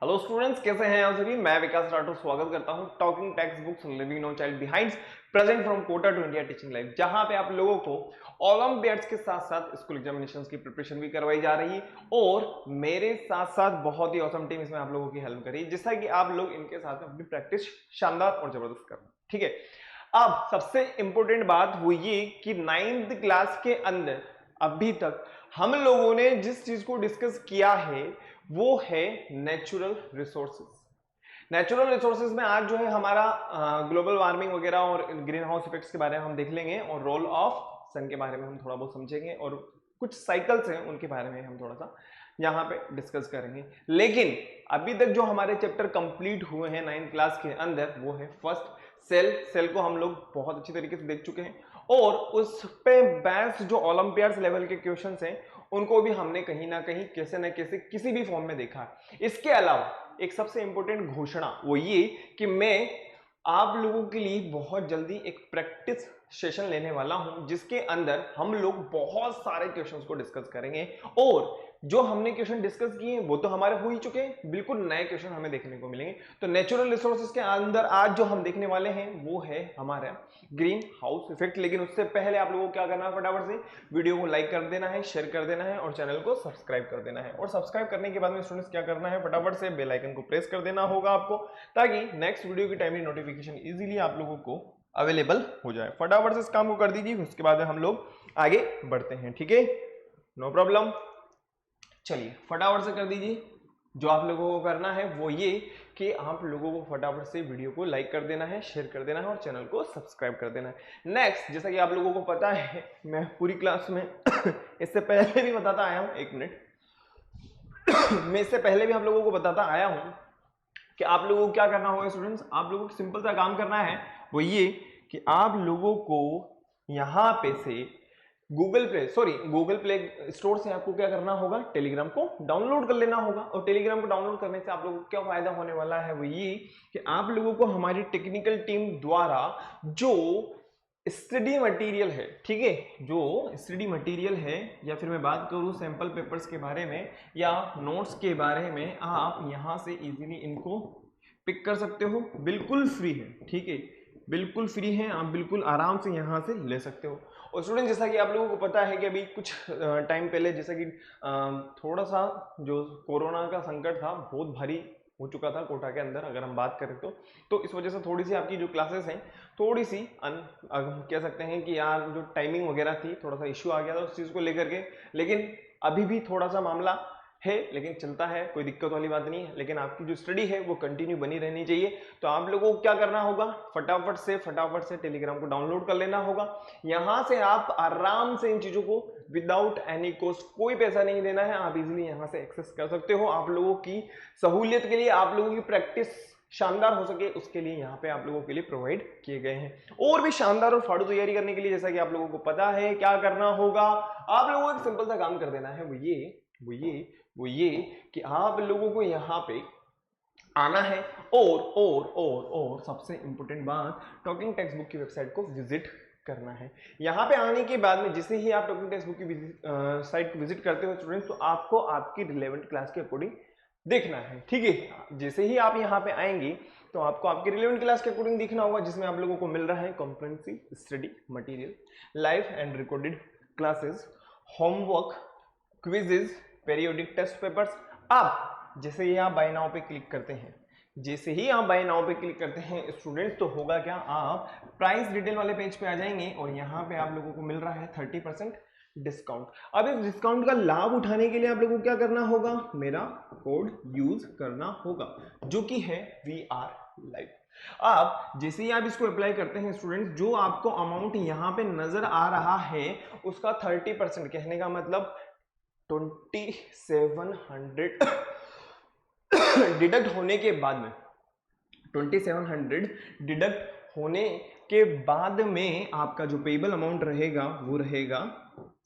Hello students, कैसे हैं आप सभी। मैं विकास राठौर स्वागत करता हूं talking text books living no child behind present from Kota to India teaching life, जहां पे आप लोगों को ओलंपियाड्स के साथ साथ स्कूल एग्जामिनेशंस की प्रिपरेशन भी करवाई जा रही है और मेरे साथ साथ बहुत ही ऑसम टीम इसमें आप लोगों की हेल्प करी, जिससे कि आप लोग इनके साथ में अपनी प्रैक्टिस शानदार और जबरदस्त करना। ठीक है, अब सबसे इंपॉर्टेंट बात वो ये कि 9th क्लास के अंदर अभी तक हम लोगों ने जिस चीज को डिस्कस किया है वो है नेचुरल रिसोर्सेज। नेचुरल रिसोर्सेज में आज जो है हमारा ग्लोबल वार्मिंग वगैरह और ग्रीन हाउस इफेक्ट्स के बारे में हम देख लेंगे और रोल ऑफ सन के बारे में हम थोड़ा बहुत समझेंगे और कुछ साइकिल्स हैं उनके बारे में हम थोड़ा सा यहाँ पे डिस्कस करेंगे। लेकिन अभी तक जो हमारे चैप्टर कंप्लीट हुए हैं 9th क्लास के अंदर वो है फर्स्ट सेल को हम लोग बहुत अच्छी तरीके से देख चुके हैं और उस पे बेस्ड जो ओलंपियाड्स लेवल के क्वेश्चंस हैं उनको भी हमने कहीं ना कहीं कैसे न कैसे किसी भी फॉर्म में देखा है। इसके अलावा एक सबसे इंपॉर्टेंट घोषणा वो ये कि मैं आप लोगों के लिए बहुत जल्दी एक प्रैक्टिस सेशन लेने वाला हूं जिसके अंदर हम लोग बहुत सारे क्वेश्चंस को डिस्कस करेंगे और जो हमने क्वेश्चन डिस्कस किए हैं वो तो हमारे हो ही चुके हैं, बिल्कुल नए क्वेश्चन हमें देखने को मिलेंगे। तो नेचुरल रिसोर्सेज के अंदर आज जो हम देखने वाले हैं वो है हमारा ग्रीन हाउस इफेक्ट। लेकिन उससे पहले आप लोगों को क्या करना है, फटाफट से वीडियो को लाइक कर देना है, शेयर कर देना है और चैनल को सब्सक्राइब कर देना है। और सब्सक्राइब करने के बाद में स्टूडेंट्स क्या करना है, फटाफट से बेल आइकन को प्रेस कर देना होगा आपको, ताकि नेक्स्ट वीडियो की टाइमली नोटिफिकेशन इजीली आप लोगों को अवेलेबल हो जाए। फटाफट से इस काम को कर दीजिए, उसके बाद हम लोग आगे बढ़ते हैं। ठीक है, नो प्रॉब्लम। चलिए फटाफट से कर दीजिए। जो आप लोगों को करना है वो ये कि आप लोगों को फटाफट से वीडियो को लाइक कर देना है, शेयर कर देना है और चैनल को सब्सक्राइब कर देना है। नेक्स्ट, जैसा कि आप लोगों को पता है मैं पूरी क्लास में इससे पहले भी बताता आया हूं, एक मिनट मैं इससे पहले भी आप लोगों को बताता आया हूं कि आप लोगों को क्या करना होगा स्टूडेंट्स। आप लोगों को सिंपल सा काम करना है वो ये कि आप लोगों को यहां पे से गूगल प्ले स्टोर से आपको क्या करना होगा, टेलीग्राम को डाउनलोड कर लेना होगा। और टेलीग्राम को डाउनलोड करने से आप लोगों को क्या फायदा होने वाला है वो ये कि आप लोगों को हमारी टेक्निकल टीम द्वारा जो स्टडी मटेरियल है, ठीक है, जो स्टडी मटेरियल है या फिर मैं बात करूं सैंपल पेपर्स के बारे में या नोट्स के बारे में, आप यहां से इजीली इनको पिक कर सकते हो। बिल्कुल फ्री है, ठीक है, बिल्कुल फ्री है, आप बिल्कुल आराम से यहां से ले सकते हो। और स्टूडेंट, जैसा कि आप लोगों को पता है कि अभी कुछ टाइम पहले जैसा कि थोड़ा सा जो कोरोना का संकट था बहुत भारी हो चुका था कोटा के अंदर, अगर हम बात करें तो इस वजह से थोड़ी सी आपकी जो क्लासेस हैं थोड़ी सी कह सकते हैं कि यार जो टाइमिंग वगैरह थी थोड़ा सा इश्यू आ गया था उस चीज़ को लेकर के। लेकिन अभी भी थोड़ा सा मामला है, लेकिन चलता है, कोई दिक्कत वाली बात नहीं है। लेकिन आपकी जो स्टडी है वो कंटिन्यू बनी रहनी चाहिए। तो आप लोगों को क्या करना होगा, फटाफट से टेलीग्राम को डाउनलोड कर लेना होगा। यहां से आप आराम से इन चीजों को विदाउट एनी कॉस्ट, कोई पैसा नहीं देना है, आप इजीली यहां से एक्सेस कर सकते हो। आप लोगों की सहूलियत के लिए, आप लोगों की प्रैक्टिस शानदार हो सके उसके लिए यहाँ पे आप लोगों के लिए प्रोवाइड किए गए हैं। और भी शानदार और फाड़ू तैयारी करने के लिए जैसा कि आप लोगों को पता है क्या करना होगा, आप लोगों को एक सिंपल सा काम कर देना है वो ये कि आप लोगों को यहाँ पे आना है और सबसे इंपॉर्टेंट बात, टॉकिंग टेक्स्ट बुक की वेबसाइट को विजिट करना है। यहाँ पे आने के बाद में जैसे ही आप टॉकिंग टेक्स्ट बुक की साइट को विजिट करते हो स्टूडेंट्स, तो आपको आपकी रिलेवेंट क्लास के अकॉर्डिंग देखना है। ठीक है, जैसे ही आप यहाँ पे आएंगे तो आपको आपके रिलेवेंट क्लास के अकॉर्डिंग देखना होगा, जिसमें आप लोगों को मिल रहा है comprehensive study material, live and recorded classes, homework, quizzes, periodic test papers. आप जैसे ही आप बाय नाउ पे क्लिक करते हैं, स्टूडेंट्स, तो होगा क्या, आप प्राइस डिटेल वाले पेज पे आ जाएंगे और यहाँ पे आप लोगों को मिल रहा है 30% डिस्काउंट। अब इस डिस्काउंट का लाभ उठाने के लिए आप लोगों को क्या करना होगा, मेरा कोड यूज करना होगा जो कि है VR लाइव। आप जैसे ही आप इसको अप्लाई करते हैं स्टूडेंट्स, जो आपको अमाउंट यहाँ पे नजर आ रहा है उसका 30%, कहने का मतलब 2700 डिडक्ट होने के बाद में 2700 डिडक्ट होने के बाद में आपका जो पेबल अमाउंट रहेगा वो रहेगा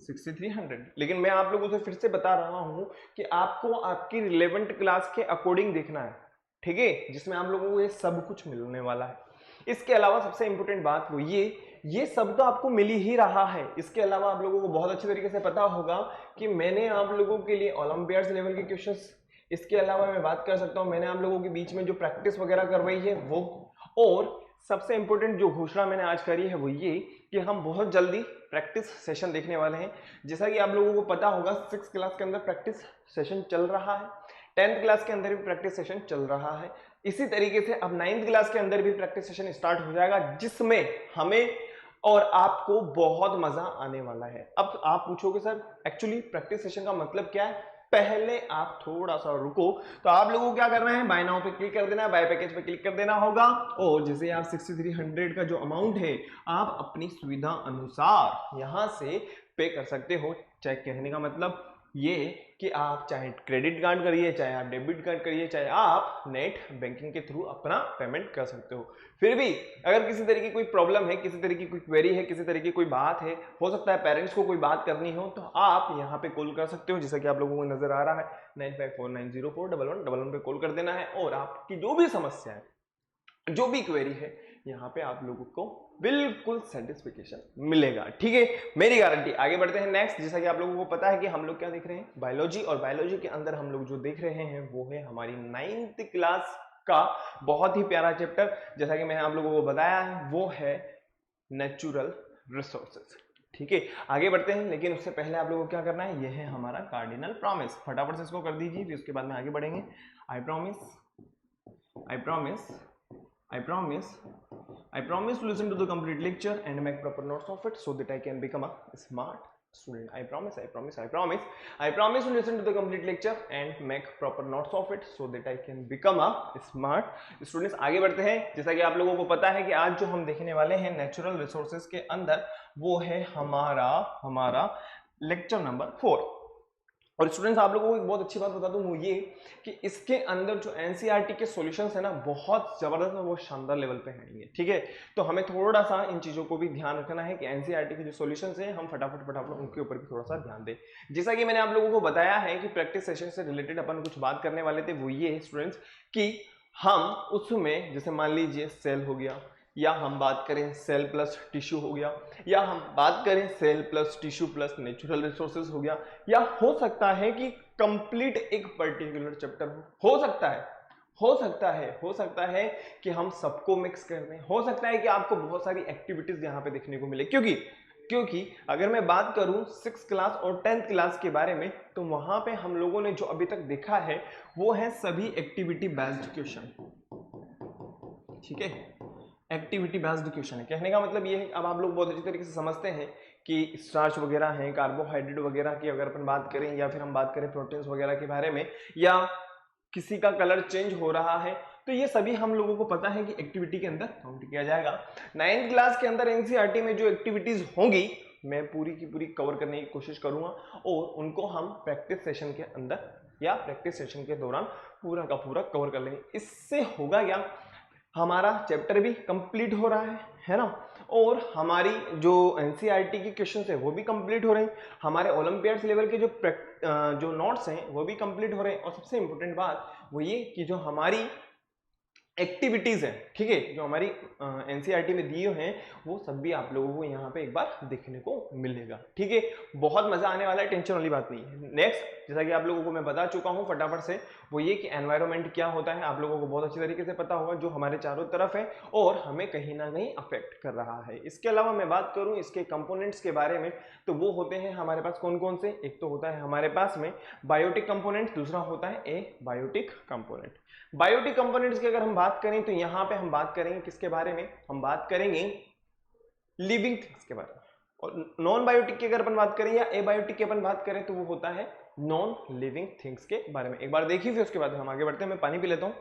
6300। लेकिन मैं आप लोगों से फिर से बता रहा हूं कि आपको आपकी रिलेवेंट क्लास के अकॉर्डिंग देखना है, ठीक है, जिसमें आप लोगों को ये सब कुछ मिलने वाला है। इसके अलावा सबसे इंपॉर्टेंट बात वो ये सब तो आपको मिल ही रहा है। इसके अलावा आप लोगों को बहुत अच्छे तरीके से पता होगा कि मैंने आप लोगों के लिए ओलंपियाड्स लेवल के क्वेश्चंस इसके अलावा मैं बात कर सकता हूँ, मैंने आप लोगों के बीच में जो प्रैक्टिस वगैरह करवाई है वो, और सबसे इंपॉर्टेंट जो घोषणा मैंने आज करी है वो ये कि हम बहुत जल्दी प्रैक्टिस सेशन देखने वाले हैं। जैसा कि आप लोगों को पता होगा 6th क्लास के अंदर प्रैक्टिस सेशन चल रहा है, 10th क्लास के अंदर भी प्रैक्टिस सेशन चल रहा है, इसी तरीके से अब 9th क्लास के अंदर भी प्रैक्टिस सेशन स्टार्ट हो जाएगा, जिसमें हमें और आपको बहुत मजा आने वाला है। अब आप पूछोगे सर एक्चुअली प्रैक्टिस सेशन का मतलब क्या है, पहले आप थोड़ा सा रुको। तो आप लोगों को क्या करना है, बाय नाउ पे क्लिक कर देना है, बाय पैकेज पे क्लिक कर देना होगा, और जैसे आप 6300 का जो अमाउंट है आप अपनी सुविधा अनुसार यहां से पे कर सकते हो। चेक कहने का मतलब ये कि आप चाहे क्रेडिट कार्ड करिए, चाहे आप डेबिट कार्ड करिए, चाहे आप नेट बैंकिंग के थ्रू अपना पेमेंट कर सकते हो। फिर भी अगर किसी तरह की कोई प्रॉब्लम है, किसी तरह की कोई क्वेरी है, किसी तरह की कोई बात है, हो सकता है पेरेंट्स को कोई बात करनी हो, तो आप यहाँ पे कॉल कर सकते हो, जैसा कि आप लोगों को नजर आ रहा है 9549041111 पे कॉल कर देना है, और आपकी जो भी समस्या है, जो भी क्वेरी है, यहाँ पे आप लोगों को बिल्कुल सेटिस्फिकेशन मिलेगा। ठीक है, मेरी गारंटी। आगे बढ़ते हैं नेक्स्ट। जैसा कि आप लोगों को पता है कि हम लोग क्या देख रहे हैं, बायोलॉजी, और बायोलॉजी के अंदर हम लोग जो देख रहे हैं वो है हमारी 9th क्लास का बहुत ही प्यारा चैप्टर, जैसा कि मैंने आप लोगों को बताया है, वो है नेचुरल रिसोर्सेज। ठीक है, आगे बढ़ते हैं, लेकिन उससे पहले आप लोगों को क्या करना है, ये है हमारा कार्डिनल प्रॉमिस। फटाफट से इसको कर दीजिए, फिर उसके बाद में आगे बढ़ेंगे। I promise, I promise, I promise to listen to the complete lecture and make proper notes of it so that I can become a smart student. I promise to listen to the complete lecture and make proper notes of it so that I can become a smart student. आगे बढ़ते हैं। जैसा कि आप लोगों को पता है कि आज जो हम देखने वाले हैं नेचुरल रिसोर्सेज के अंदर, वो है हमारा लेक्चर नंबर 4। और स्टूडेंट्स आप लोगों को एक बहुत अच्छी बात बता दूं, वो ये कि इसके अंदर जो एनसीईआरटी के सॉल्यूशंस है ना, बहुत जबरदस्त और बहुत शानदार लेवल पे हैं ये। ठीक है, तो हमें थोड़ा सा इन चीजों को भी ध्यान रखना है कि एनसीईआरटी के जो सॉल्यूशंस हैं हम फटाफट उनके ऊपर भी थोड़ा सा ध्यान दें। जैसा कि मैंने आप लोगों को बताया है कि प्रैक्टिस सेशन से रिलेटेड अपन कुछ बात करने वाले थे, वो ये स्टूडेंट्स कि हम उसमें जैसे मान लीजिए सेल हो गया, या हम बात करें सेल प्लस टिश्यू हो गया, या हम बात करें cell plus tissue plus natural resources हो गया, या हो सकता है कि कंप्लीट एक पर्टिकुलर चैप्टर हो सकता है कि हम सबको मिक्स कर दें, हो सकता है कि आपको बहुत सारी एक्टिविटीज यहाँ पे देखने को मिले, क्योंकि अगर मैं बात करूं 6th क्लास और 10th क्लास के बारे में, तो वहां पे हम लोगों ने जो अभी तक देखा है वो है सभी एक्टिविटी बेस्ड क्वेश्चन। ठीक है, एक्टिविटी बेस्ड क्वेश्चन है। कहने का मतलब ये है, अब आप लोग बहुत अच्छी तरीके से समझते हैं कि स्टार्च वगैरह हैं, कार्बोहाइड्रेट वगैरह की अगर अपन बात करें, या फिर हम बात करें प्रोटीन्स वगैरह के बारे में, या किसी का कलर चेंज हो रहा है, तो ये सभी हम लोगों को पता है कि एक्टिविटी के अंदर काउंट किया जाएगा। 9th क्लास के अंदर एनसीईआरटी में जो एक्टिविटीज होंगी मैं पूरी की पूरी कवर करने की कोशिश करूंगा, और उनको हम प्रैक्टिस सेशन के अंदर या प्रैक्टिस सेशन के दौरान पूरा का पूरा कवर कर लेंगे। इससे होगा क्या, हमारा चैप्टर भी कंप्लीट हो रहा है ना, और हमारी जो एनसीईआरटी की क्वेश्चंस है वो भी कंप्लीट हो रहे हैं, हमारे ओलंपियाड्स लेवल के जो नोट्स हैं वो भी कंप्लीट हो रहे हैं, और सबसे इंपॉर्टेंट बात वो ये कि जो हमारी एक्टिविटीज है, ठीक है, जो हमारी एनसीईआरटी में दिए हैं वो सब भी आप लोगों को यहाँ पे एक बार देखने को मिलेगा। ठीक है, बहुत मजा आने वाला है, टेंशन वाली बात नहीं है। नेक्स्ट, जैसा कि आप लोगों को मैं बता चुका हूँ फटाफट से, वो ये कि एनवायरनमेंट क्या होता है, आप लोगों को बहुत अच्छी तरीके से पता होगा, जो हमारे चारों तरफ है और हमें कहीं ना कहीं अफेक्ट कर रहा है। इसके अलावा मैं बात करूँ इसके कंपोनेंट्स के बारे में, तो वो होते हैं हमारे पास कौन कौन से, एक तो होता है हमारे पास में बायोटिक कंपोनेंट, दूसरा होता है ए बायोटिक कंपोनेंट। बायोटिक कंपोनेंट्स की अगर हम बात करें तो यहां पे हम बात करेंगे किसके बारे में, हम बात करेंगे लिविंग थिंग्स के बारे में, और नॉन बायोटिक की अगर अपन बात करें या एबायोटिक की अपन बात करें तो वो होता है नॉन लिविंग थिंग्स के बारे में। एक बार देखिए, फिर उसके बाद हम आगे बढ़ते हैं। मैं पानी पी लेता हूं।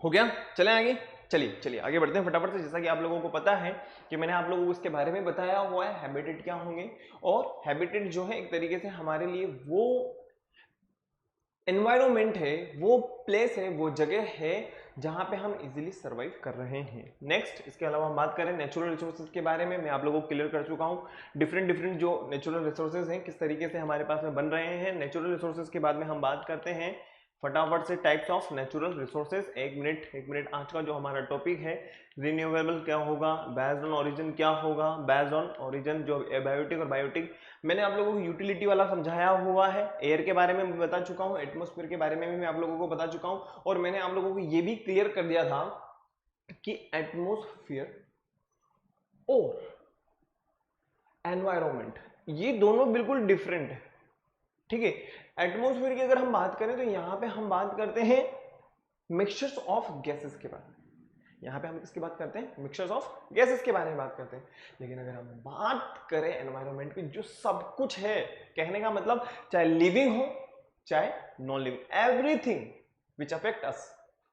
हो गया, चलें आगे। चलिए आगे बढ़ते हैं फटाफट से। जैसा कि आप लोगों को पता है कि मैंने आप लोगों को इसके बारे में बताया हुआ है, हैबिटेट क्या होंगे। और हैबिटेट जो है एक तरीके से हमारे लिए वो एनवायरमेंट है, वो प्लेस है, वो जगह है जहां पे हम इजीली सरवाइव कर रहे हैं। नेक्स्ट, इसके अलावा हम बात करें नेचुरल रिसोर्सेज के बारे में, मैं आप लोगों को क्लियर कर चुका हूं डिफरेंट जो नेचुरल रिसोर्सेज हैं किस तरीके से हमारे पास में बन रहे हैं। नेचुरल रिसोर्सेज के बाद में हम बात करते हैं फटाफट से टाइप्स ऑफ नेचुरल रिसोर्सेज। एक मिनट आज का जो हमारा टॉपिक है, रिन्यूएबल क्या होगा, बेस्ड ऑन ओरिजिन क्या होगा, बेस्ड ऑन ओरिजिन जो एबायोटिक और बायोटिक। मैंने आप लोगों को यूटिलिटी वाला समझाया हुआ है, एयर के बारे में बता चुका हूं, एटमॉस्फेयर के बारे में भी मैं आप लोगों को बता चुका हूं, और मैंने आप लोगों को ये भी क्लियर कर दिया था कि एटमॉस्फेयर और एनवायरमेंट ये दोनों बिल्कुल डिफरेंट है। ठीक है, एटमॉस्फेयर की अगर हम बात करें तो यहां पे हम बात करते हैं मिक्सचर्स ऑफ गैसेस के बारे में। यहां पे हम किसकी बात करते हैं, मिक्सचर्स ऑफ गैसेस के बारे में बात करते हैं। लेकिन अगर हम बात करें एनवायरनमेंट की, जो सब कुछ है, कहने का मतलब चाहे लिविंग हो चाहे non living, everything which affect us,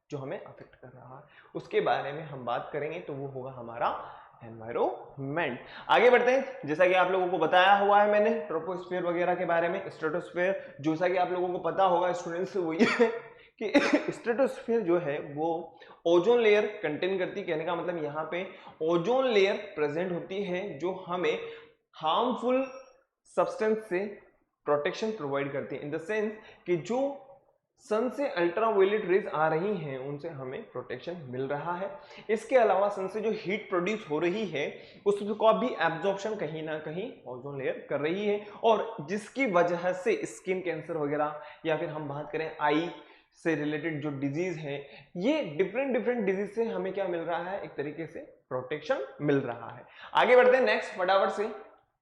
जो हमें अफेक्ट कर रहा है, उसके बारे में हम बात करेंगे तो वो होगा हमारा एनवायरमेंट। आगे बढ़ते हैं। जैसा कि आप लोगों को बताया हुआ है मैंने ट्रोपोस्फीयर वगैरह के बारे में, स्ट्रेटोस्फीयर, जैसा कि आप लोगों को पता होगा स्टूडेंट्स, वो ये है कि स्ट्रेटोस्फीयर जो है वो ओजोन लेयर कंटेन करती है। कहने का मतलब यहाँ पे ओजोन लेयर प्रेजेंट होती है जो हमें हार्मफुल सब्सटेंस से प्रोटेक्शन प्रोवाइड करती है, इन द सेंस कि जो सन से अल्ट्रावायलेट रेज आ रही हैं उनसे हमें प्रोटेक्शन मिल रहा है। इसके अलावा सन से जो हीट प्रोड्यूस हो रही है उसका भी एब्जॉर्प्शन कहीं ना कहीं ओजोन लेयर कर रही है, और जिसकी वजह से स्किन कैंसर वगैरह, या फिर हम बात करें आई से रिलेटेड जो डिजीज है, ये डिफरेंट डिजीज से हमें क्या मिल रहा है, एक तरीके से प्रोटेक्शन मिल रहा है। आगे बढ़ते हैं नेक्स्ट फटाफट से।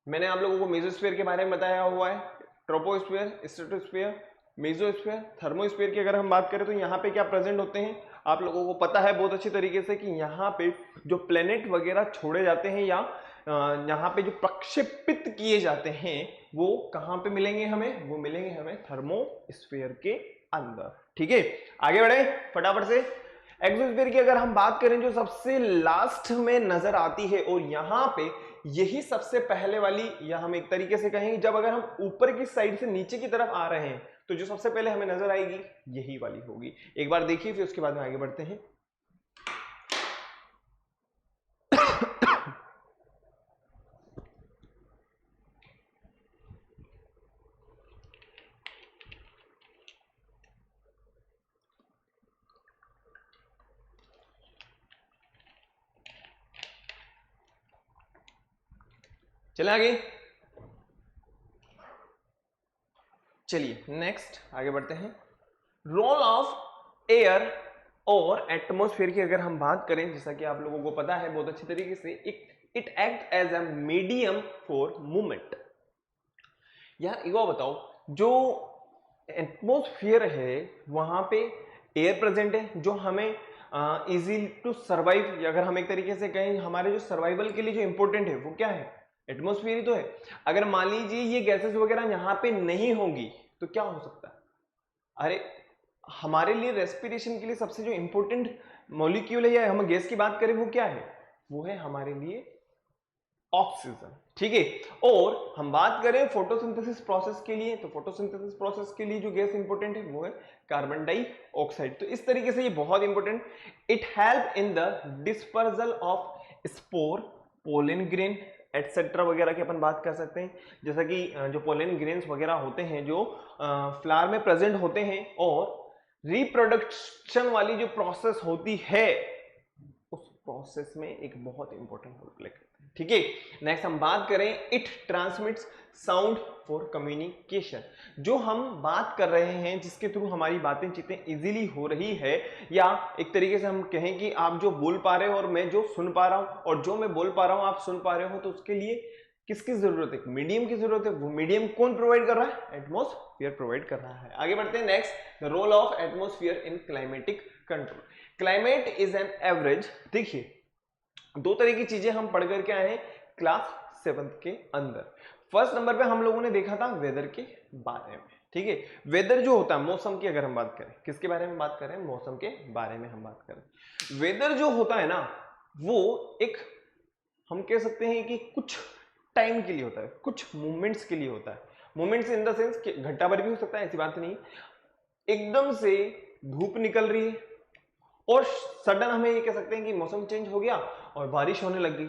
मैंने आप लोगों को मेसोस्फीयर के बारे में बताया हुआ है, ट्रोपोस्फीयर, स्ट्रेटोस्फीयर, मेसोस्फीयर, थर्मोस्फीयर की अगर हम बात करें तो यहाँ पे क्या प्रेजेंट होते हैं, आप लोगों को पता है बहुत अच्छी तरीके से कि यहाँ पे जो प्लेनेट वगैरह छोड़े जाते हैं या यहाँ पे जो प्रक्षेपित किए जाते हैं वो कहाँ पे मिलेंगे हमें, वो मिलेंगे हमें थर्मोस्फीयर के अंदर। ठीक है, आगे बढ़े फटाफट से। एक्सोस्फीयर की अगर हम बात करें जो सबसे लास्ट में नजर आती है, और यहाँ पे यही सबसे पहले वाली, या हम एक तरीके से कहेंगे जब अगर हम ऊपर की साइड से नीचे की तरफ आ रहे हैं तो जो सबसे पहले हमें नजर आएगी यही वाली होगी। एक बार देखिए, फिर उसके बाद में आगे बढ़ते हैं। चले आगे, चलिए नेक्स्ट आगे बढ़ते हैं। रोल ऑफ एयर और एटमॉस्फेयर की अगर हम बात करें, जैसा कि आप लोगों को पता है बहुत अच्छी तरीके से, it act as a medium for movement. यार एक बात बताओ, जो एटमॉस्फेयर है वहां पे एयर प्रेजेंट है जो हमें इजी टू सर्वाइव, अगर हम एक तरीके से कहें हमारे जो सर्वाइवल के लिए जो इंपॉर्टेंट है वो क्या है, एटमॉस्फेयर ही तो है। अगर मान लीजिए ये गैसेस वगैरह यहाँ पे नहीं होंगी तो क्या हो सकता है, अरे हमारे लिए रेस्पिरेशन के लिए सबसे जो इंपॉर्टेंट मॉलिक्यूल है या हम गैस की बात करें वो क्या है, वो है हमारे लिए ऑक्सीजन। ठीक है, और हम बात करें फोटोसिंथेसिस प्रोसेस के लिए, तो फोटोसिंथेसिस प्रोसेस के लिए जो गैस इंपॉर्टेंट है वो है कार्बन डाइऑक्साइड। तो इस तरीके से ये बहुत important, it help in the dispersal of spore, pollen grain etcetera वगैरह की अपन बात कर सकते हैं। जैसा कि जो पोलन ग्रेन्स वगैरह होते हैं जो फ्लावर में प्रेजेंट होते हैं, और रिप्रोडक्शन वाली जो प्रोसेस होती है उस प्रोसेस में एक बहुत इंपॉर्टेंट रोल प्ले करते हैं। ठीक है, नेक्स्ट हम बात करें, it transmits sound for communication. जो हम बात कर रहे हैं जिसके थ्रू हमारी बातें चीतें इजीली हो रही है, या एक तरीके से हम कहें कि आप जो बोल पा रहे हो और मैं जो सुन पा रहा हूं, और जो मैं बोल पा रहा हूं आप सुन पा रहे हो, तो उसके लिए किसकी जरूरत है, मीडियम की जरूरत है। वो मीडियम कौन प्रोवाइड कर रहा है, एटमॉस्फेयर प्रोवाइड कर रहा है। आगे बढ़ते हैं next, the role of atmosphere in climatic control. Climate is an average. देखिए दो तरह की चीजें हम पढ़ करके आए हैं क्लास 7th के अंदर। फर्स्ट नंबर पे हम लोगों ने देखा था वेदर के बारे में, ठीक है। वेदर जो होता है, मौसम की अगर हम बात करें, किसके बारे में बात कर रहे हैं, मौसम के बारे में हम बात करें। वेदर जो होता है ना, वो एक हम कह सकते हैं कि कुछ टाइम के लिए होता है, कुछ मोमेंट्स के लिए होता है। मोमेंट्स इन द सेंस घंटा भर भी हो सकता है, ऐसी बात नहीं। एकदम से धूप निकल रही है और सडन हम ये कह सकते हैं कि मौसम चेंज हो गया और बारिश होने लग गई।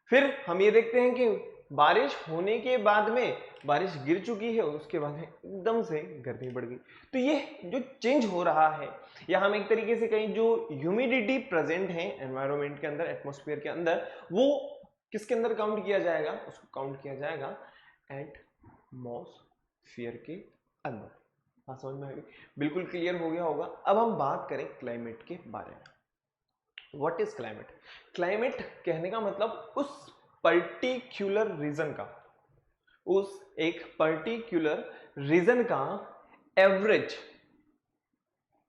फिर हम ये देखते हैं कि बारिश होने के बाद में बारिश गिर चुकी है और उसके बाद में एकदम से गर्मी बढ़ गई। तो ये जो चेंज हो रहा है, या हम एक तरीके से कहीं जो ह्यूमिडिटी प्रेजेंट है एनवायरनमेंट के अंदर, एटमॉस्फेयर के अंदर, वो किसके अंदर काउंट किया जाएगा, उसको काउंट किया जाएगा एटमॉस्फेयर के अंदर। हाँ, समझ में आ गई, बिल्कुल क्लियर हो गया होगा। अब हम बात करें क्लाइमेट के बारे में। What is climate? क्लाइमेट कहने का मतलब उस पर्टिकुलर रीजन का, उस एक पर्टिकुलर रीजन का एवरेज,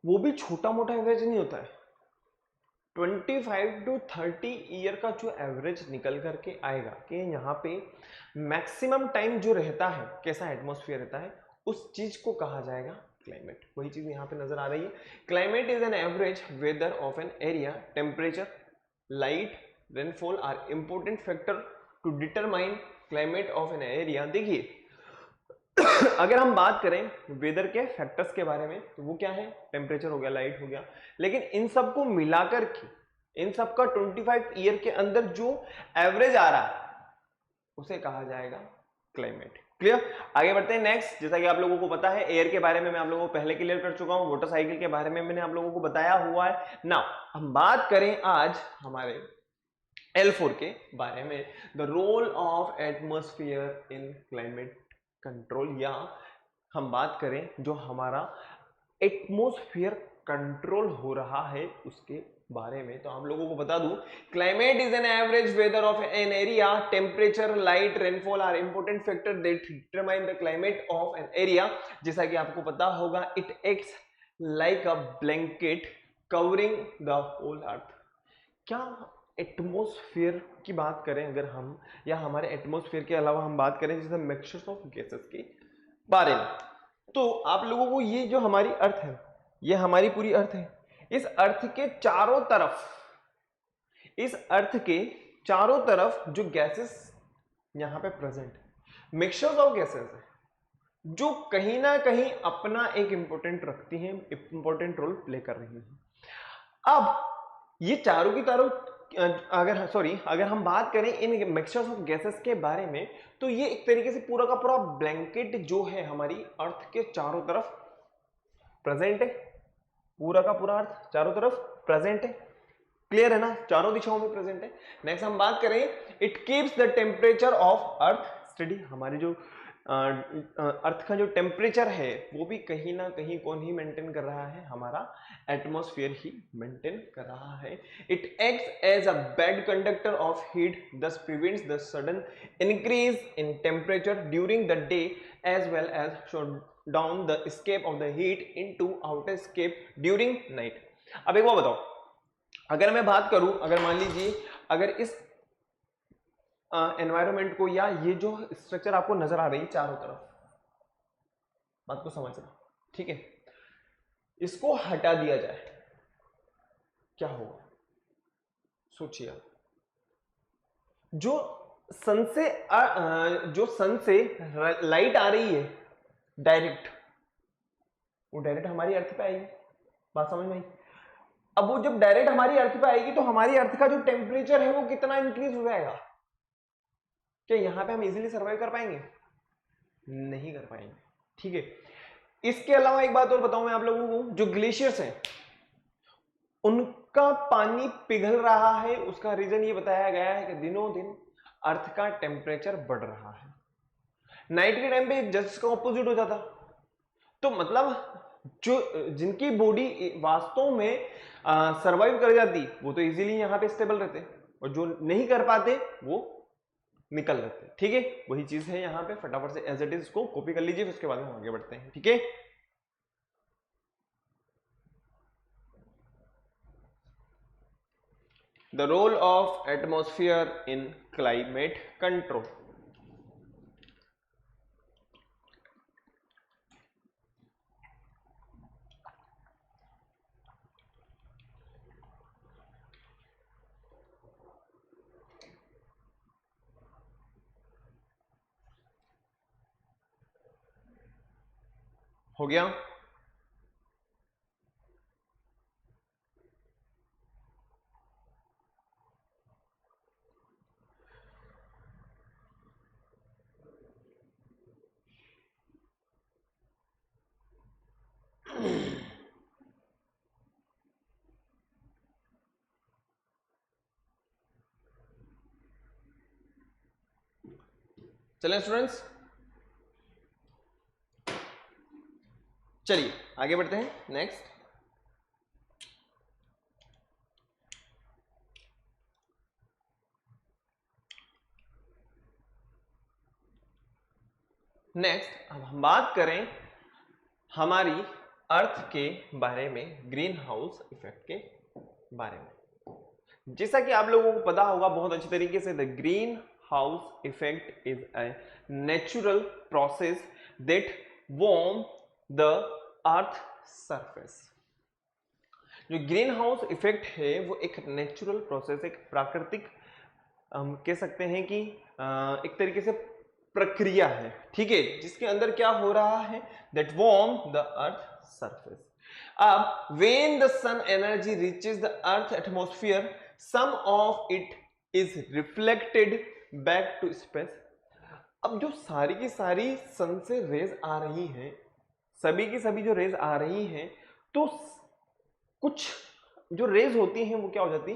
वो भी छोटा मोटा एवरेज नहीं होता है, 25 टू 30 ईयर का जो एवरेज निकल करके आएगा कि यहाँ पे मैक्सिमम टाइम जो रहता है, कैसा एटमॉस्फेयर रहता है, उस चीज को कहा जाएगा क्लाइमेट। वही चीज यहाँ पे नजर आ रही है। Climate is an average weather of an area, temperature, light, rainfall are important factor to determine climate of an area. देखिए अगर हम बात करें वेदर के फैक्टर्स के बारे में, तो वो क्या है, टेम्परेचर हो गया, लाइट हो गया, लेकिन इन सबको मिलाकर के, इन सबका 25 ईयर के अंदर जो एवरेज आ रहा है उसे कहा जाएगा क्लाइमेट। क्लियर? आगे बढ़ते हैं नेक्स्ट। जैसा कि आप लोगों को पता है, एयर के बारे में मैं आप लोगों को पहले क्लियर कर चुका हूं, वाटर साइकिल के बारे में मैंने आप लोगों को बताया हुआ है ना। हम बात करें आज हमारे L4 के बारे में, the role of atmosphere in climate control, या हम बात करें जो हमारा एटमॉस्फेयर कंट्रोल हो रहा है उसके बारे में। तो हम लोगों को बता दूं, climate is an average weather of an area, temperature, light, rainfall are important factor that determine the climate of an area. जैसा कि आपको पता होगा, it acts like a blanket covering the whole earth. क्या एटमॉस्फेयर की बात करें अगर हम, या हमारे एटमॉस्फेयर के अलावा हम बात करें जैसे मिक्सचर्स ऑफ गैसेस के बारे में, तो आप लोगों को ये जो हमारी अर्थ है, ये हमारी पूरी अर्थ है, इस अर्थ के चारों तरफ, इस अर्थ के चारों तरफ जो गैसेस यहां पे प्रेजेंट, मिक्सचर्स ऑफ गैसेस है, जो कहीं ना कहीं अपना एक इंपॉर्टेंट रखती हैं, इंपॉर्टेंट रोल प्ले कर रही हैं। अब ये चारों की चारों, अगर हम बात करें इन मिक्सचर्स ऑफ गैसेस के बारे में, तो ये एक तरीके से पूरा का पूरा ब्लैंकेट जो है हमारी अर्थ के चारों तरफ प्रेजेंट है, पूरा का पूरा अर्थ चारों तरफ प्रेजेंट है। क्लियर है ना, चारों दिशाओं में प्रेजेंट है। नेक्स्ट हम बात करें, it keeps the temperature of earth study, हमारी जो अर्थ का जो टेम्परेचर है वो भी कहीं ना कहीं कौन ही मेंटेन कर रहा है, हमारा एटमॉस्फेयर ही मेंटेन कर रहा है। It acts as a bad conductor of heat, this prevents the sudden increase in temperature during the day as well as slow down the escape of the heat into outer escape during night। अब एक बात बताओ, अगर मैं बात करूं, अगर मान लीजिए अगर इस एनवायरनमेंट को, या ये जो स्ट्रक्चर आपको नजर आ रही है चारों तरफ, बात को समझना, ठीक है, इसको हटा दिया जाए, क्या होगा, सोचिए आप। जो सन से लाइट आ रही है डायरेक्ट, वो डायरेक्ट हमारी अर्थ पे आएगी, बात समझ में आई। अब वो जब डायरेक्ट हमारी अर्थ पे आएगी तो हमारी अर्थ का जो टेम्परेचर है वो कितना इंक्रीज हो जाएगा? क्या यहां पे हम इजीली सर्वाइव कर पाएंगे? नहीं कर पाएंगे, ठीक है। इसके अलावा एक बात और बताऊं मैं आप लोगों को, जो ग्लेशियर्स हैं उनका पानी पिघल रहा है, उसका रीजन ये बताया गया है कि दिनों दिन अर्थ का टेम्परेचर बढ़ रहा है। नाइट के टाइम पे जस्ट इसका ऑपोजिट हो जाता। तो मतलब जो जिनकी बॉडी वास्तव में सरवाइव कर जाती वो तो इजीली यहाँ पे स्टेबल रहते, और जो नहीं कर पाते वो निकल जाते। ठीक है, वही चीज है यहाँ पे, फटाफट से एज इट इज इसको कॉपी कर लीजिए, उसके बाद हम आगे बढ़ते हैं। ठीक है, the role of atmosphere in climate control. हो गया। चलें स्टूडेंट्स, चलिए आगे बढ़ते हैं। नेक्स्ट, अब हम बात करें हमारी अर्थ के बारे में, ग्रीन हाउस इफेक्ट के बारे में। जैसा कि आप लोगों को पता होगा बहुत अच्छी तरीके से, the green house effect is a natural process that warm the earth surface. जो ग्रीन हाउस इफेक्ट है वो एक नेचुरल प्रोसेस, एक प्राकृतिक, हम कह सकते हैं कि एक तरीके से प्रक्रिया है, ठीक है, जिसके अंदर क्या हो रहा है, that warm the earth surface. अब when the sun energy reaches the earth atmosphere, some of it is reflected back to space. अब जो सारी की सारी सन से रेज आ रही हैं, सभी की सभी जो रेज आ रही हैं, तो कुछ जो रेज होती हैं वो क्या हो जाती,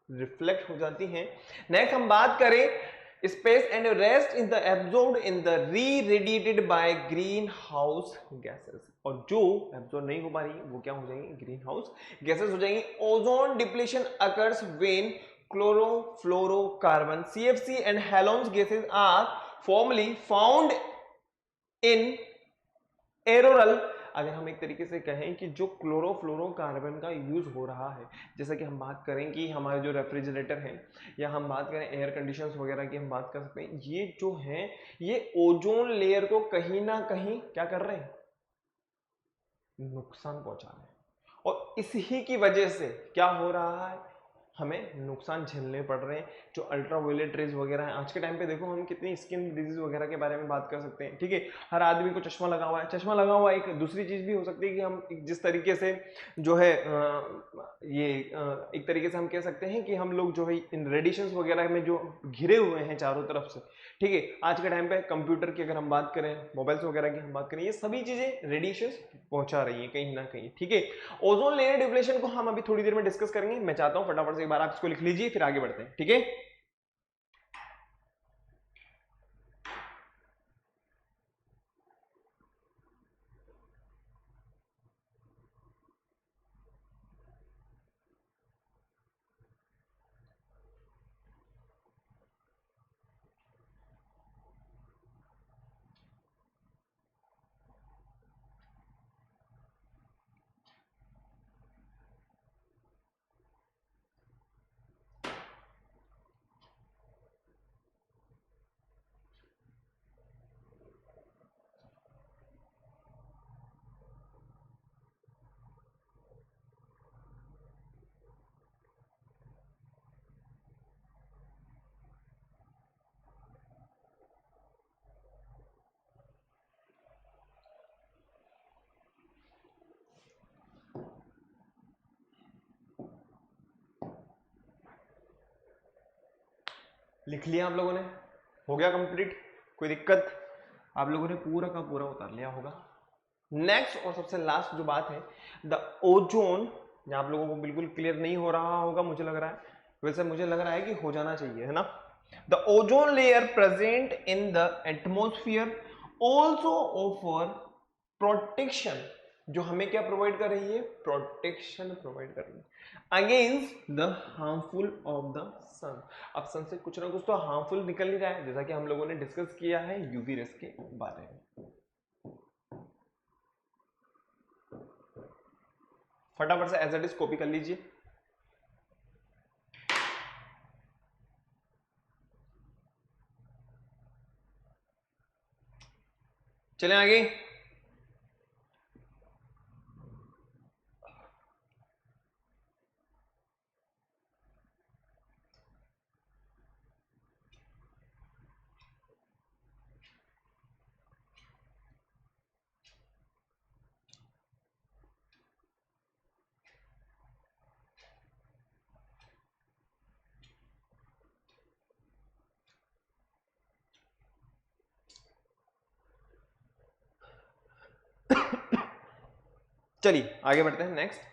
रिफ्लेक्ट हो जाती हैं। नेक्स्ट हम बात करें space and rest in the absorbed in the re radiated by greenhouse gases, और जो एब्जॉर्ब नहीं हो पा रही वो क्या हो जाएंगी, ग्रीन हाउस गैसेस हो जाएंगी। Ozone depletion occurs when chlorofluorocarbon CFC and halons gases are formerly found in एरोरल। अगर हम एक तरीके से कहें कि जो क्लोरोफ्लोरोकार्बन का यूज हो रहा है, जैसा कि हम बात करें कि हमारे जो रेफ्रिजरेटर हैं, या हम बात करें एयर कंडीशंस वगैरह की, हम बात कर सकते हैं, ये जो हैं ये ओजोन लेयर को कहीं ना कहीं क्या कर रहे हैं, नुकसान पहुंचा रहे हैं। और इसी की वजह से क्या हो रहा है, हमें नुकसान झेलने पड़ रहे हैं। जो अल्ट्रावायलेट रेज वगैरह है, आज के टाइम पे देखो हम कितनी स्किन डिजीज वगैरह के बारे में बात कर सकते हैं, ठीक है। हर आदमी को चश्मा लगा हुआ है, चश्मा लगा हुआ है। एक दूसरी चीज भी हो सकती है कि हम जिस तरीके से जो है एक तरीके से हम कह सकते हैं कि हम लोग जो है इन रेडिएशंस वगैरह में जो घिरे हुए हैं चारों तरफ से, ठीक है। आज के टाइम पे कंप्यूटर की अगर हम बात करें, मोबाइल्स वगैरह की हम बात करें, ये सभी चीजें रेडिएशंस पहुंचा रही है कहीं ना कहीं, ठीक है। ओजोन लेयर डिप्लेशन को हम अभी थोड़ी देर में डिस्कस करेंगे। मैं चाहता हूं फटाफट से एक बार आप इसको लिख लीजिए, फिर आगे बढ़ते हैं, ठीक है। लिख लिया आप लोगों ने, हो गया कंप्लीट, कोई दिक्कत, आप लोगों ने पूरा का पूरा उतार लिया होगा। नेक्स्ट और सबसे लास्ट जो बात है, द ओजोन, आप लोगों को बिल्कुल क्लियर नहीं हो रहा होगा मुझे लग रहा है, वैसे मुझे लग रहा है कि हो जाना चाहिए, है ना। The ozone layer present in the atmosphere also offer protection, जो हमें क्या प्रोवाइड कर रही है, प्रोटेक्शन प्रोवाइड कर रही है against the harmful of the sun. अब सन से कुछ ना कुछ तो हार्मफुल निकल ही रहा है, जैसा कि हम लोगों ने डिस्कस किया है यूवी रेस के बारे में। फटाफट से एज इट इज कॉपी कर लीजिए। चलें आगे। चलिए आगे बढ़ते हैं। नेक्स्ट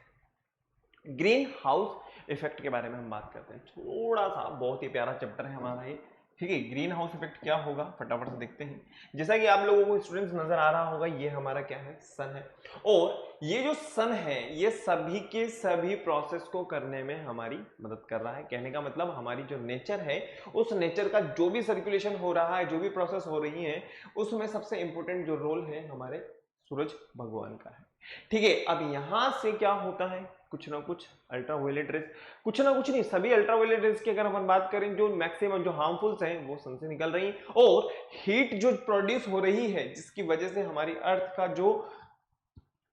ग्रीन हाउस इफेक्ट के बारे में हम बात करते हैं। थोड़ा सा बहुत ही प्यारा चैप्टर है हमारा ये, ठीक है। ग्रीन हाउस इफेक्ट क्या होगा फटाफट से देखते हैं। जैसा कि आप लोगों को स्टूडेंट्स नजर आ रहा होगा, ये हमारा क्या है, सन है। और ये जो सन है ये सभी के सभी प्रोसेस को करने में हमारी मदद कर रहा है। कहने का मतलब हमारी जो नेचर है, उस नेचर का जो भी सर्कुलेशन हो रहा है, जो भी प्रोसेस हो रही है, उसमें सबसे इंपॉर्टेंट जो रोल है हमारे सूरज भगवान का है, ठीक है। अब यहां से क्या होता है, कुछ ना कुछ अल्ट्रावायलेट रेज, कुछ ना कुछ नहीं, सभी अल्ट्रावायलेट रेज की अगर हम बात करें, जो मैक्सिमम जो हार्मफुल्स हैं वो सन से निकल रही हैं, और हीट जो प्रोड्यूस हो रही है जिसकी वजह से हमारी अर्थ का जो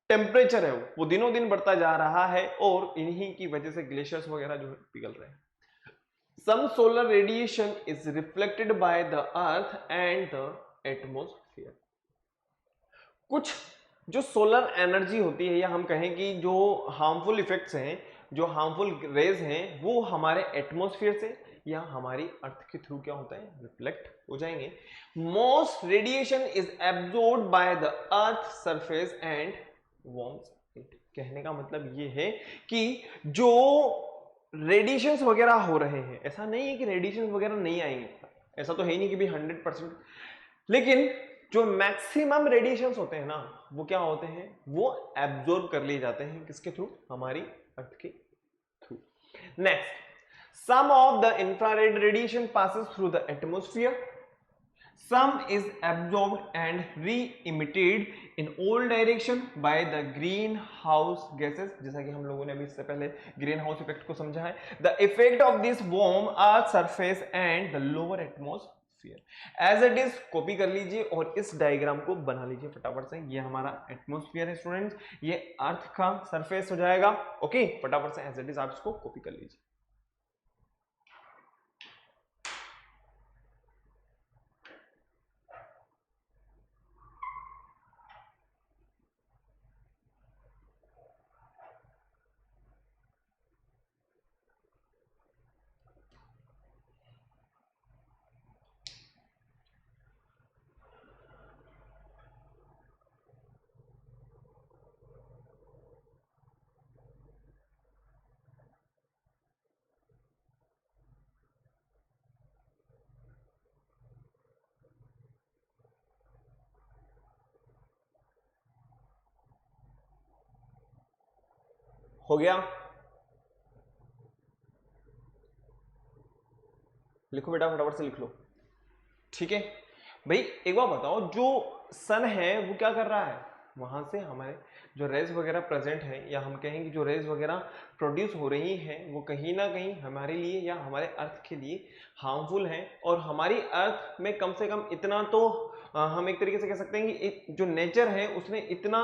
टेम्परेचर है वो दिनों दिन बढ़ता जा रहा है, और इन्हीं की वजह से ग्लेशियर्स वगैरह जो पिघल रहे हैं। Some solar radiation is reflected by the earth and the atmosphere. कुछ जो सोलर एनर्जी होती है, या हम कहें कि जो हार्मफुल इफेक्ट्स हैं, जो हार्मफुल रेज हैं, वो हमारे एटमॉस्फेयर से या हमारी अर्थ के थ्रू क्या होता है, रिफ्लेक्ट हो जाएंगे। Most radiation is absorbed bye the earth surface and warms it. कहने का मतलब ये है कि जो रेडिएशंस वगैरह हो रहे हैं, ऐसा नहीं है कि रेडिएशंस वगैरह नहीं आएंगे, ऐसा तो है ही नहीं कि भी 100%, लेकिन जो मैक्सिमम रेडिएशंस होते हैं ना, वो क्या होते हैं, वो एब्जॉर्ब कर लिए जाते हैं किसके थ्रू, हमारी अर्थ के through. Next, some of the infrared radiation passes through the atmosphere, some is absorbed and re-emitted in all direction by the greenhouse gases. जैसा कि हम लोगों ने अभी इससे पहले ग्रीन हाउस इफेक्ट को समझा है। The effect of this warm earth surface and the lower atmosphere as it is, copy कर लीजिए और इस डायग्राम को बना लीजिए फटाफट से। ये हमारा एटमॉस्फेयर है स्टूडेंट्स, ये अर्थ का सरफेस हो जाएगा, ओके। फटाफट से एज इट इज आप इसको कॉपी कर लीजिए। हो गया, लिखो बेटा फटाफट से लिख लो, ठीक है भाई। एक बार बताओ, जो सन है वो क्या कर रहा है, वहां से हमारे जो रेज वगैरह प्रेजेंट है, या हम कहेंगे जो रेज वगैरह प्रोड्यूस हो रही हैं, वो कहीं ना कहीं हमारे लिए या हमारे अर्थ के लिए हार्मफुल हैं। और हमारी अर्थ में कम से कम इतना तो हम एक तरीके से कह सकते हैं कि जो नेचर है उसने इतना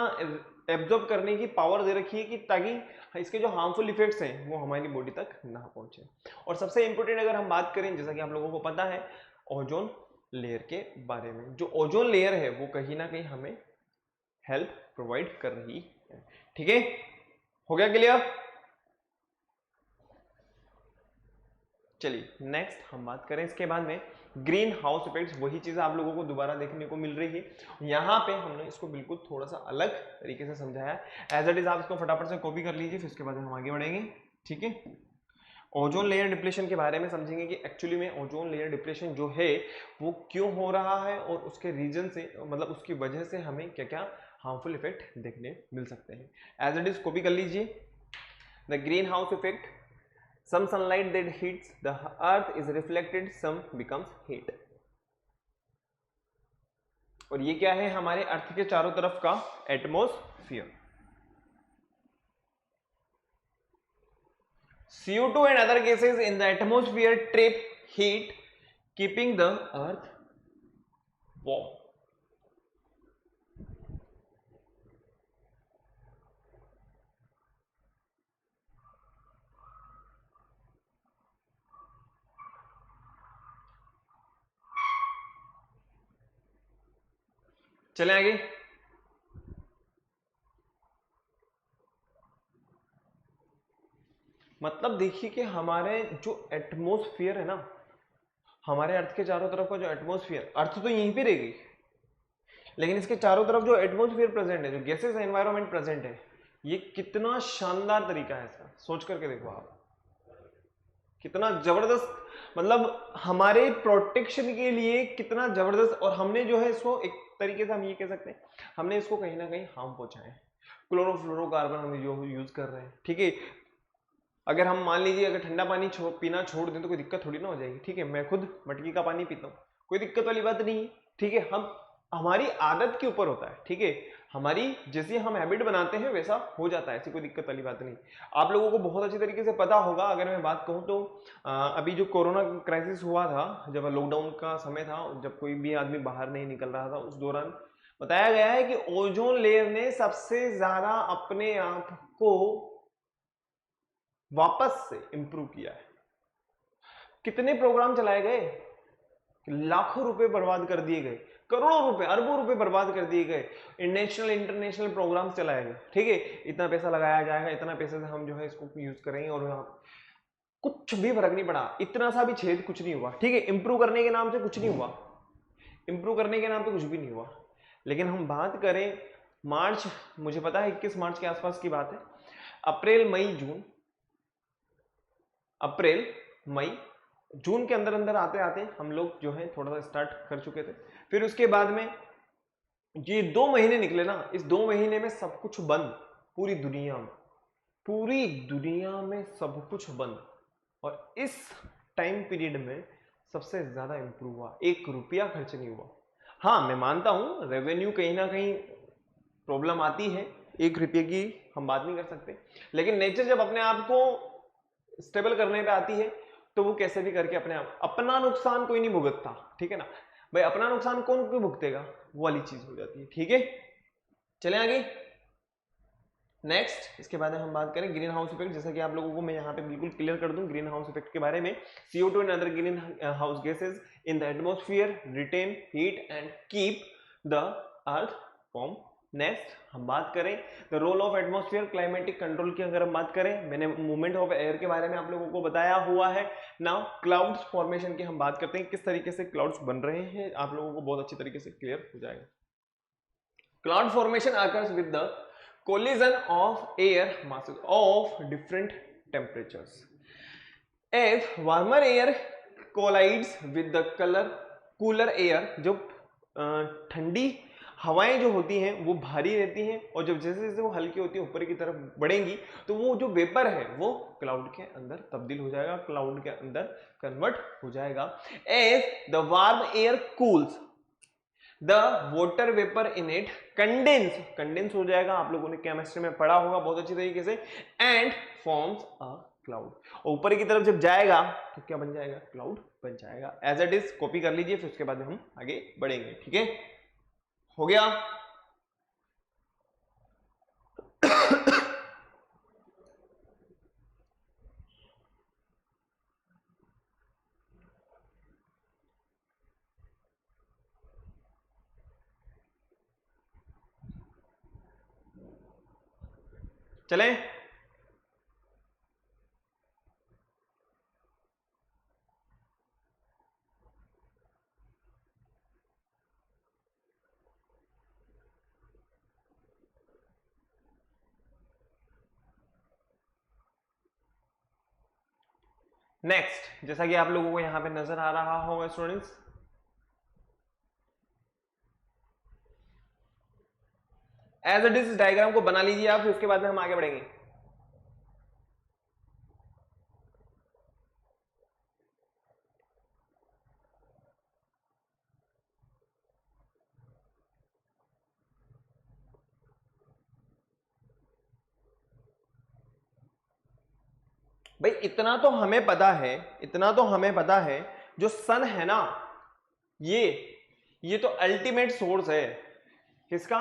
एब्जॉर्ब करने की पावर दे रखी है कि ताकि इसके जो हार्मफुल इफेक्ट्स हैं वो हमारी बॉडी तक ना पहुंचे। और सबसे इंपॉर्टेंट अगर हम बात करें, जैसा कि आप लोगों को पता है, ओजोन लेयर के बारे में। जो ओजोन लेयर है वो कहीं ना कहीं हमें हेल्प प्रोवाइड कर रही है, ठीक है। हो गया क्लियर? चलिए नेक्स्ट हम बात करें इसके बाद में ग्रीन हाउस इफेक्ट्स। वही चीज आप लोगों को दोबारा देखने को मिल रही है। यहाँ पे हमने इसको बिल्कुल थोड़ा सा अलग तरीके से समझाया है। एज इट इज आप इसको फटाफट से कॉपी कर लीजिए, फिर उसके बाद हम आगे बढ़ेंगे, ठीक है। ओजोन लेयर डिप्लेशन के बारे में समझेंगे कि एक्चुअली में ओजोन लेयर डिप्लेशन जो है वो क्यों हो रहा है, और उसके रीजन से, मतलब उसकी वजह से हमें क्या क्या हार्मफुल इफेक्ट देखने मिल सकते हैं। एज इट इज कॉपी कर लीजिए। The green house effect, some sunlight that hits the earth is reflected, some becomes heat। और ये क्या है, हमारे अर्थ के चारों तरफ का atmosphere. CO2 and other gases in the atmosphere trap heat, keeping the earth warm। चलें आगे। मतलब देखिए कि हमारे जो एटमॉस्फेयर है ना, हमारे अर्थ के चारों तरफ का जो एटमॉस्फेयर, अर्थ तो यहीं पे रहेगी, लेकिन इसके चारों तरफ जो एटमॉस्फेयर प्रेजेंट है, जो गैसेस एनवायरनमेंट प्रेजेंट है, ये कितना शानदार तरीका है इसका, सोच करके देखो आप, कितना जबरदस्त, मतलब हमारे प्रोटेक्शन के लिए कितना जबरदस्त। और हमने जो है इसको एक तरीके से हम ये कह सकते हैं, हमने इसको कहीं ना कहीं हार्म पहुंचाए हैं। क्लोरोफ्लोरोकार्बन हम जो यूज कर रहे हैं, ठीक है। अगर हम मान लीजिए अगर ठंडा पानी पीना छोड़ दें तो कोई दिक्कत थोड़ी ना हो जाएगी, ठीक है। मैं खुद मटकी का पानी पीता हूँ, कोई दिक्कत वाली बात नहीं है, ठीक है। हम हमारी आदत के ऊपर होता है, ठीक है। हमारी जैसी हम हैबिट बनाते हैं वैसा हो जाता है, ऐसी कोई दिक्कत वाली बात नहीं। आप लोगों को बहुत अच्छी तरीके से पता होगा, अगर मैं बात कहूँ तो अभी जो कोरोना क्राइसिस हुआ था, जब लॉकडाउन का समय था, जब कोई भी आदमी बाहर नहीं निकल रहा था, उस दौरान बताया गया है कि ओजोन लेयर ने सबसे ज्यादा अपने आप को वापस से इंप्रूव किया है। कितने प्रोग्राम चलाए गए, लाखों रुपए बर्बाद कर दिए गए, करोड़ों रुपए अरबों रुपए बर्बाद कर दिए गए, नेशनल इंटरनेशनल प्रोग्राम चलाए गए, ठीक है। इतना पैसा लगाया जाएगा, इतना पैसे से हम जो है इसको यूज करेंगे, और कुछ भी फर्क नहीं पड़ा, इतना सा भी छेद कुछ नहीं हुआ, ठीक है। इंप्रूव करने के नाम से कुछ नहीं हुआ, इंप्रूव करने के नाम पे कुछ भी नहीं हुआ। लेकिन हम बात करें मार्च, मुझे पता है 21 मार्च के आसपास की बात है, अप्रैल मई जून, अप्रैल मई जून के अंदर अंदर आते आते हम लोग जो है थोड़ा सा स्टार्ट कर चुके थे। फिर उसके बाद में ये 2 महीने निकले ना, इस 2 महीने में सब कुछ बंद, पूरी दुनिया में, पूरी दुनिया में सब कुछ बंद। और इस टाइम पीरियड में सबसे ज्यादा इंप्रूव हुआ, 1 रुपया खर्च नहीं हुआ। हाँ मैं मानता हूं रेवेन्यू कहीं ना कहीं प्रॉब्लम आती है, 1 रुपये की हम बात नहीं कर सकते, लेकिन नेचर जब अपने आप को स्टेबल करने पे आती है तो वो कैसे भी करके अपने आप, अपना नुकसान कोई नहीं भुगतता, ठीक है ना भाई, अपना नुकसान कौन क्यों भुगतेगा, वो वाली चीज हो जाती है, ठीक है। चले आगे नेक्स्ट, इसके बाद हम बात करें ग्रीन हाउस इफेक्ट। जैसा कि आप लोगों को मैं यहाँ पे बिल्कुल क्लियर कर दूं ग्रीन हाउस इफेक्ट के बारे में, CO2 and other green house gases in the atmosphere retain heat and keep the earth warm. Next हम बात करें the role of atmosphere climatic control की, अगर हम बात करें, मैंने मूवमेंट ऑफ एयर के बारे में आप लोगों को बताया हुआ है। नाउ क्लाउड्स फॉर्मेशन की हम बात करते हैं, किस तरीके से क्लाउड्स बन रहे हैं, आप लोगों को बहुत अच्छी तरीके से क्लियर हो जाएगा। Cloud formation occurs with the collision of air masses of different temperatures. As warmer air collides with the cooler air, जो ठंडी हवाएं जो होती हैं वो भारी रहती हैं, और जब जैसे जैसे वो हल्की होती है ऊपर की तरफ बढ़ेंगी तो वो जो वेपर है वो क्लाउड के अंदर तब्दील हो जाएगा, क्लाउड के अंदर कन्वर्ट हो जाएगा। As the warm air cools the water vapour in it condense हो जाएगा, आप लोगों ने केमिस्ट्री में पढ़ा होगा बहुत अच्छी तरीके से, एंड फॉर्म्स अ क्लाउड। ऊपर की तरफ जब जाएगा तो क्या बन जाएगा, क्लाउड बन जाएगा। एज इट इज कॉपी कर लीजिए, फिर उसके बाद हम आगे बढ़ेंगे, ठीक है। हो गया चलें। नेक्स्ट, जैसा कि आप लोगों को यहां पे नजर आ रहा होगा students, as it is diagram को बना लीजिए आप, फिर उसके बाद में हम आगे बढ़ेंगे। भाई इतना तो हमें पता है, इतना तो हमें पता है, जो सन है ना, ये तो अल्टीमेट सोर्स है किसका,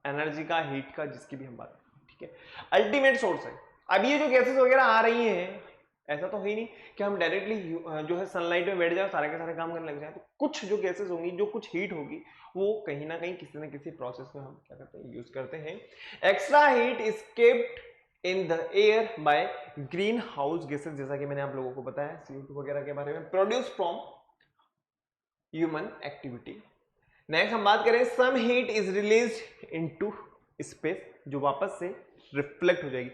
एनर्जी का, हीट का, जिसकी भी हम बात करें, ठीक है, अल्टीमेट सोर्स है। अब ये जो गैसेस वगैरह आ रही हैं, ऐसा तो है ही नहीं कि हम डायरेक्टली जो है सनलाइट में बैठ जाए सारे के सारे काम करने लग जाए, तो कुछ जो गैसेस होंगी, जो कुछ हीट होगी, वो कहीं ना कहीं किसी न किसी प्रोसेस में हम क्या करते हैं, यूज करते हैं। Extra heat is kept in the air by greenhouse gases, जैसा कि मैंने आप लोगों को बताया CO2 वगैरह के बारे में, produce from human activity. Next हम बात करें some heat is released into space जो वापस से रिफ्लेक्ट हो जाएगी,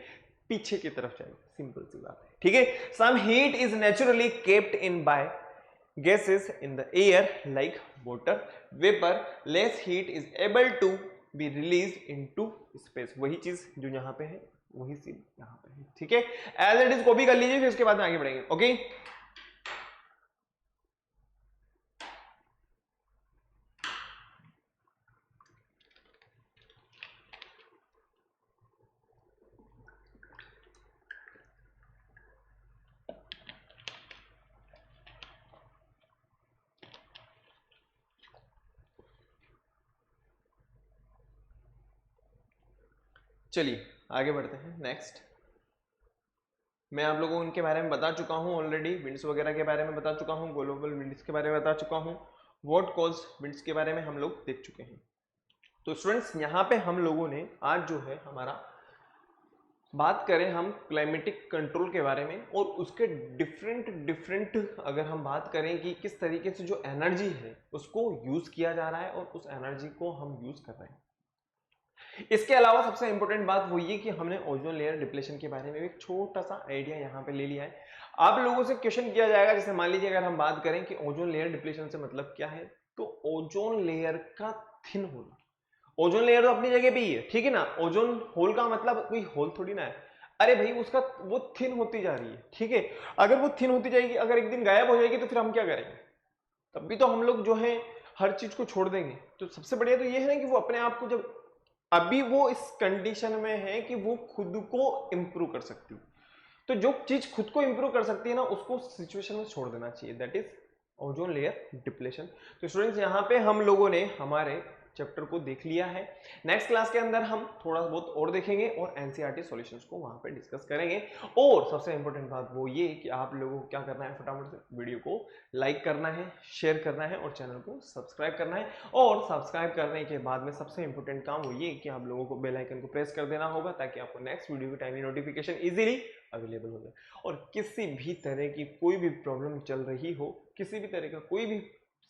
पीछे की तरफ जाएगी, सिंपल सी बात है, ठीक है। Some heat is naturally kept in by gases in the air like water vapor, less heat is able to be released into space। वही चीज जो यहाँ पे है वही चीज यहाँ पे है, ठीक है। एज इट इज कॉपी कर लीजिए, फिर उसके बाद में आगे बढ़ेंगे। ओके चलिए आगे बढ़ते हैं। नेक्स्ट मैं आप लोगों को इनके बारे में बता चुका हूं ऑलरेडी, विंड्स वगैरह के बारे में बता चुका हूं, ग्लोबल विंड्स के बारे में बता चुका हूं, व्हाट कॉज विंड्स के बारे में हम लोग देख चुके हैं। तो स्टूडेंट्स यहाँ पे हम लोगों ने आज जो है हमारा बात करें हम क्लाइमेटिक कंट्रोल के बारे में और उसके डिफरेंट अगर हम बात करें कि किस तरीके से जो एनर्जी है उसको यूज किया जा रहा है और उस एनर्जी को हम यूज कर रहे हैं। इसके अलावा सबसे इंपॉर्टेंट बात वो ये कि हमने ओजोन लेयर डिप्लेशन के बारे में एक छोटा सा आइडिया यहाँ पे ले लिया है। आप लोगों से क्वेश्चन किया जाएगा, जैसे मान लीजिए अगर हम बात करें कि ओजोन लेयर डिप्लेशन से मतलब क्या है, तो ओजोन लेयर का थिन होना। ओजोन लेयर तो अपनी जगह पे ही है, ठीक है ना। ओजोन होल का मतलब कोई होल थोड़ी ना है, अरे भाई उसका वो थिन होती जा रही है, ठीक है। अगर वो थिन होती जाएगी, अगर एक दिन गायब हो जाएगी तो फिर हम क्या करेंगे, तब भी तो हम लोग जो है हर चीज को छोड़ देंगे। तो सबसे बढ़िया तो ये है ना कि वो अपने आप को, जब अभी वो इस कंडीशन में है कि वो खुद को इंप्रूव कर सकती है, तो जो चीज खुद को इंप्रूव कर सकती है ना उसको सिचुएशन में छोड़ देना चाहिए, that is ozone layer depletion. तो स्टूडेंट्स यहाँ पे हम लोगों ने हमारे चैप्टर को देख लिया है। नेक्स्ट क्लास के अंदर हम थोड़ा बहुत और देखेंगे और एनसीईआरटी सॉल्यूशंस को वहां पे डिस्कस करेंगे। और सबसे इंपॉर्टेंट बात वो ये कि आप लोगों को क्या करना है, फटाफट से वीडियो को लाइक करना है, शेयर करना है और चैनल को सब्सक्राइब करना है। और सब्सक्राइब करने के बाद में सबसे इंपॉर्टेंट काम वो ये कि आप लोगों को बेल आइकन को प्रेस कर देना होगा ताकि आपको नेक्स्ट वीडियो की टाइमली नोटिफिकेशन इजीली अवेलेबल हो जाए। और किसी भी तरह की कोई भी प्रॉब्लम चल रही हो, किसी भी तरह का कोई भी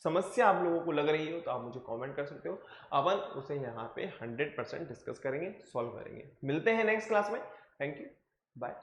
समस्या आप लोगों को लग रही हो, तो आप मुझे कमेंट कर सकते हो, अपन उसे यहाँ पे 100% डिस्कस करेंगे, सॉल्व करेंगे। मिलते हैं नेक्स्ट क्लास में। Thank you, bye.